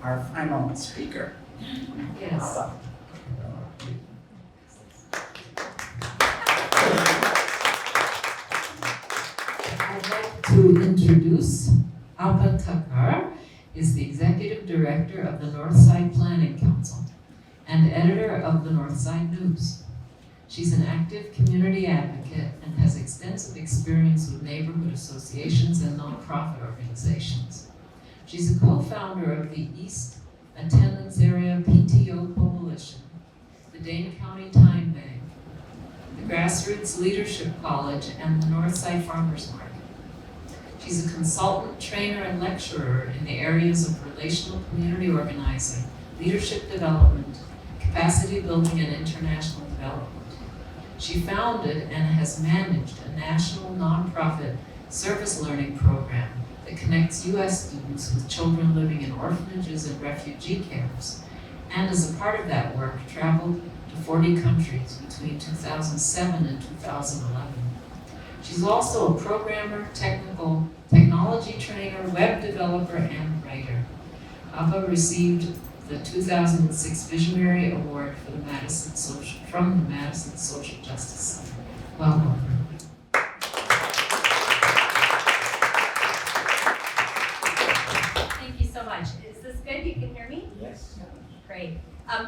our final speaker. Yes. Abha. I'd like to introduce Abha Thakkar, is the Executive Director of the Northside Planning Council and editor of the Northside News. She's an active community advocate and has extensive experience with neighborhood associations and nonprofit organizations. She's a co-founder of the East Attendance Area PTO Coalition, the Dane County Time Bank, the Grassroots Leadership College, and the Northside Farmers Market. She's a consultant, trainer, and lecturer in the areas of relational community organizing, leadership development, capacity building, and international development. She founded and has managed a national nonprofit service learning program that connects U.S. students with children living in orphanages and refugee camps, and as a part of that work, traveled to 40 countries between 2007 and 2011. She's also a programmer, technology trainer, web developer, and writer. Abha received the 2006 Visionary Award for the from the Madison Social Justice Center. Welcome. Thank you so much. Is this good? You can hear me? Yes. Great.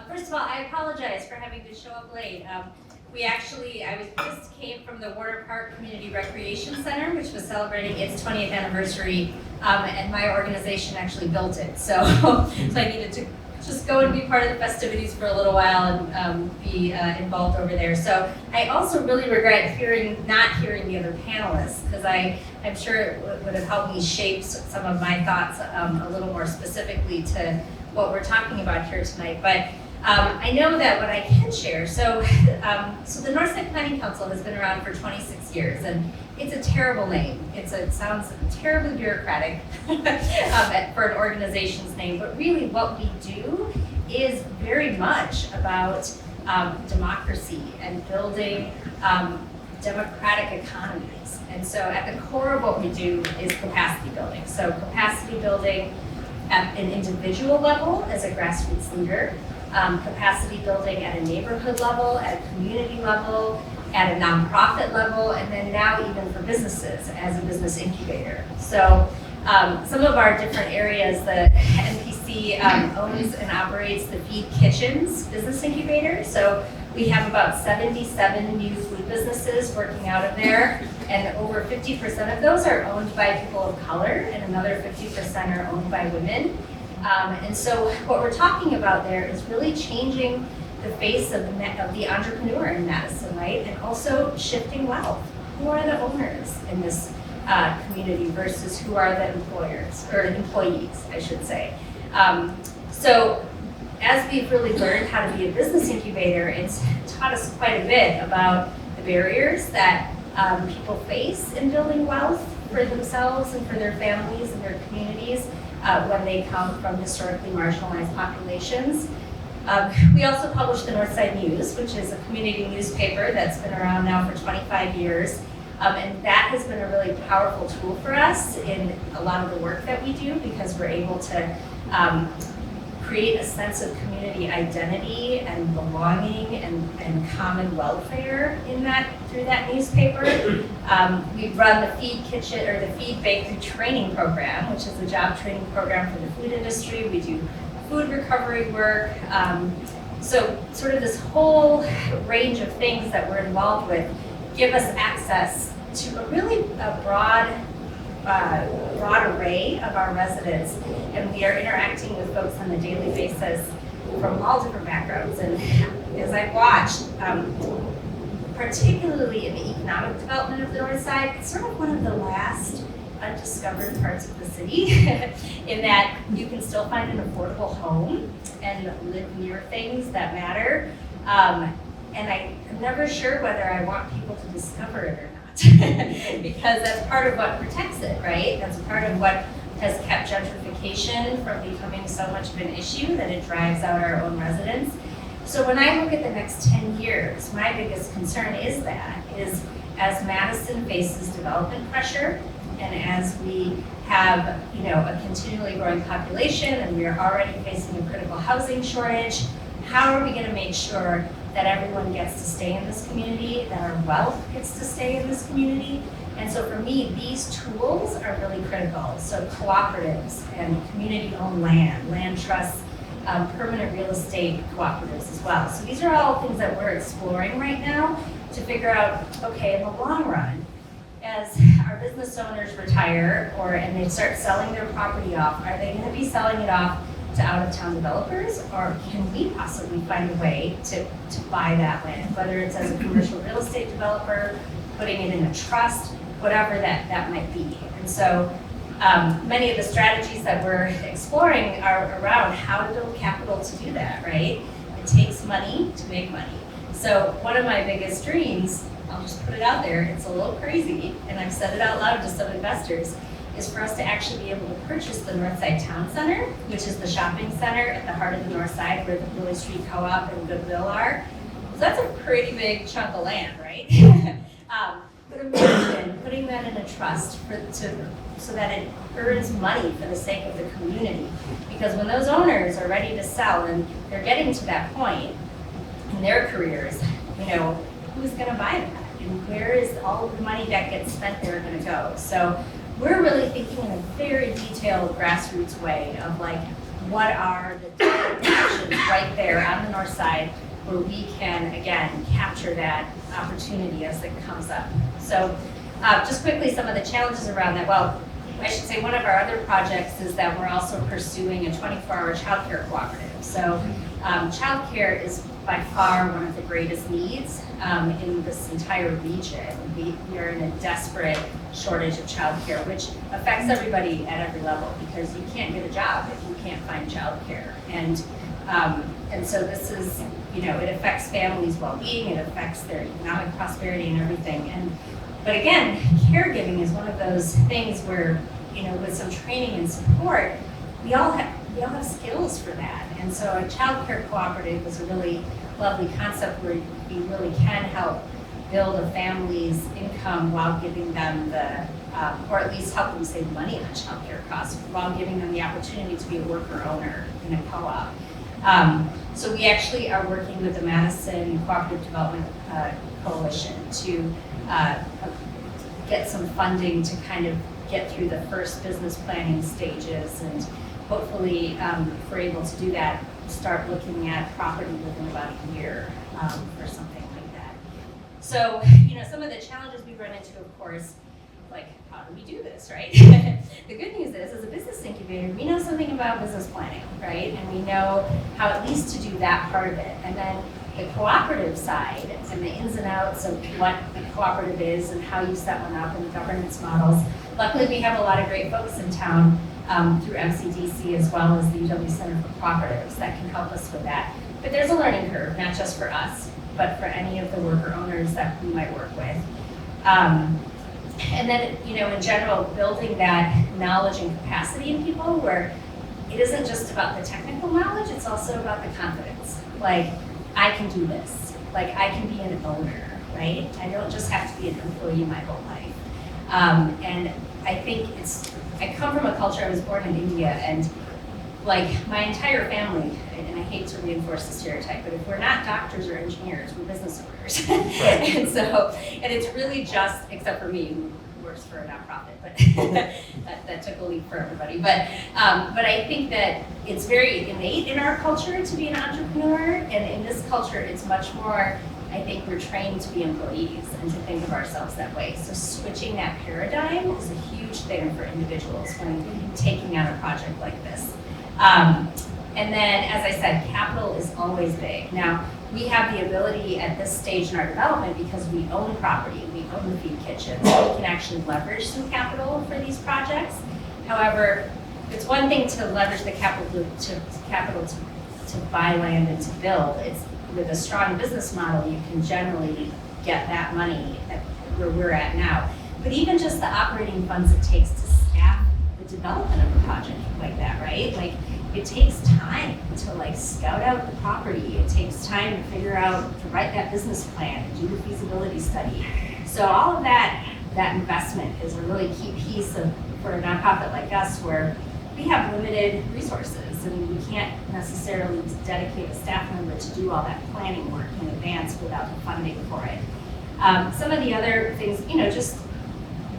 First of all, I apologize for having to show up late. I just came from the Warner Park Community Recreation Center, which was celebrating its 20th anniversary, and my organization actually built it. So I needed to just go and be part of the festivities for a little while and be involved over there. So I also really regret not hearing the other panelists, because I'm sure it would have helped me shape some of my thoughts a little more specifically to what we're talking about here tonight. But I know that what I can share, so the Northside Planning Council has been around for 26 years, and it's a terrible name. It sounds terribly bureaucratic for an organization's name, but really what we do is very much about democracy and building democratic economies. And so at the core of what we do is capacity building. So capacity building at an individual level as a grassroots leader, capacity building at a neighborhood level, at a community level, at a nonprofit level, and then now even for businesses as a business incubator. So some of our different areas, the NPC owns and operates the Feed Kitchens business incubator. So we have about 77 new food businesses working out of there, and over 50% of those are owned by people of color, and another 50% are owned by women. And so what we're talking about there is really changing the face of the entrepreneur in Madison, right? And also shifting wealth. Who are the owners in this community versus who are the employers, or employees, I should say. So as we've really learned how to be a business incubator, it's taught us quite a bit about the barriers that people face in building wealth for themselves and for their families and their communities when they come from historically marginalized populations. We also publish the Northside News, which is a community newspaper that's been around now for 25 years. And that has been a really powerful tool for us in a lot of the work that we do, because we're able to create a sense of community identity and belonging and common welfare through that newspaper. We run the Feed Kitchen, or the Feed Bakery Training Program, which is a job training program for the food industry. We do food recovery work. So sort of this whole range of things that we're involved with give us access to a really broad array of our residents, and we are interacting with folks on a daily basis from all different backgrounds. And as I've watched, particularly in the economic development of the North Side, it's sort of one of the last undiscovered parts of the city in that you can still find an affordable home and live near things that matter. And I'm never sure whether I want people to discover it or not, because that's part of what protects it, right? That's part of what has kept gentrification from becoming so much of an issue that it drives out our own residents. So when I look at the next 10 years, my biggest concern is as Madison faces development pressure, and as we have, a continually growing population and we are already facing a critical housing shortage, how are we going to make sure that everyone gets to stay in this community, that our wealth gets to stay in this community? And so for me, these tools are really critical. So cooperatives and community-owned land trusts, permanent real estate cooperatives as well. So these are all things that we're exploring right now to figure out, okay, in the long run, as our business owners retire and they start selling their property off, are they going to be selling it off to out-of-town developers, or can we possibly find a way to buy that land, whether it's as a commercial real estate developer, putting it in a trust, whatever that might be. And so many of the strategies that we're exploring are around how to build capital to do that, right? It takes money to make money. So one of my biggest dreams, I'll just put it out there, it's a little crazy, and I've said it out loud to some investors, is for us to actually be able to purchase the Northside Town Center, which is the shopping center at the heart of the North Side where the Willie Street Co-op and Goodwill are. So that's a pretty big chunk of land, right? But imagine putting that in a trust so that it earns money for the sake of the community. Because when those owners are ready to sell and they're getting to that point in their careers, who's going to buy that? And where is all of the money that gets spent there going to go? So we're really thinking in a very detailed grassroots way of what are the different actions right there on the north side where we can, again, capture that opportunity as it comes up. So just quickly, some of the challenges around that. Well, I should say one of our other projects is that we're also pursuing a 24-hour childcare cooperative. So childcare is by far one of the greatest needs in this entire region. We are in a desperate shortage of childcare, which affects everybody at every level because you can't get a job if you can't find childcare. And so this is, it affects families' well-being, it affects their economic prosperity and everything. But again, caregiving is one of those things where, with some training and support, we all have skills for that. And so a child care cooperative is a really lovely concept where we really can help build a family's income while giving them or at least help them save money on child care costs while giving them the opportunity to be a worker owner in a co-op. So we actually are working with the Madison Cooperative Development Coalition to get some funding to kind of get through the first business planning stages, and hopefully if we're able to do that, start looking at property within about a year or something like that. So, some of the challenges we run into, of course, how do we do this, right? The good news is, as a business incubator, we know something about business planning, right? And we know how at least to do that part of it. And then the cooperative side and the ins and outs of what a cooperative is and how you set one up and the governance models. Luckily, we have a lot of great folks in town through MCDC as well as the UW Center for Cooperatives that can help us with that. But there's a learning curve, not just for us, but for any of the worker owners that we might work with. And then, in general, building that knowledge and capacity in people where it isn't just about the technical knowledge, it's also about the confidence. I can do this. I can be an owner, right? I don't just have to be an employee my whole life. And I think I come from a culture, I was born in India, and my entire family, and I hate to reinforce the stereotype, but if we're not doctors or engineers, we're business owners. and it's really just, except for me, who works for a nonprofit, but that took a leap for everybody. But I think that it's very innate in our culture to be an entrepreneur, and in this culture, it's much more, I think we're trained to be employees and to think of ourselves that way. So switching that paradigm is a huge thing for individuals when taking on a project like this. And then, as I said, capital is always big. Now, we have the ability at this stage in our development, because we own property, we own the feed kitchen, so we can actually leverage some capital for these projects. However, it's one thing to leverage the capital to buy land and to build. It's with a strong business model, you can generally get that money at where we're at now. But even just the operating funds it takes to staff the development of a project like that, right? It takes time to scout out the property. It takes time to figure out, to write that business plan, do the feasibility study. So all of that that investment is a really key piece for a nonprofit like us, where we have limited resources and we can't necessarily dedicate a staff member to do all that planning work in advance without the funding for it. Some of the other things, just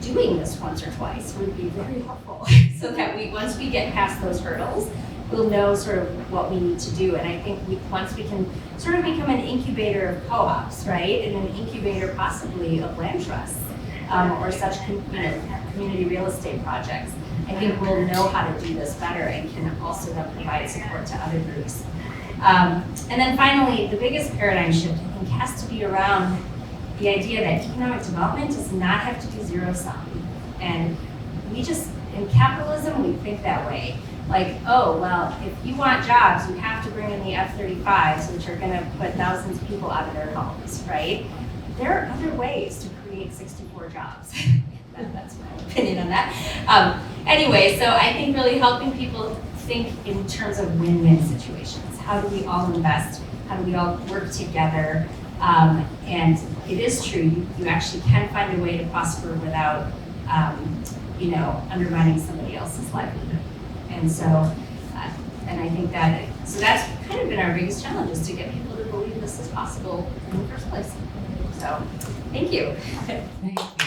doing this once or twice would be very helpful so that once we get past those hurdles, we'll know sort of what we need to do. And I think once we can sort of become an incubator of co-ops, right? And an incubator possibly of land trusts or such community real estate projects. I think we'll know how to do this better and can also then provide support to other groups. And then finally, the biggest paradigm shift I think has to be around the idea that economic development does not have to be zero sum. And in capitalism, we think that way. Like, oh, well, if you want jobs, you have to bring in the F-35s, which are gonna put thousands of people out of their homes, right? There are other ways to create 64 jobs. That's my opinion on that. Anyway, so I think really helping people think in terms of win-win situations. How do we all invest? How do we all work together? And it is true, you actually can find a way to prosper without, undermining somebody else's livelihood. And so, and I think that's kind of been our biggest challenge, is to get people to believe this is possible in the first place. So, thank you. Thank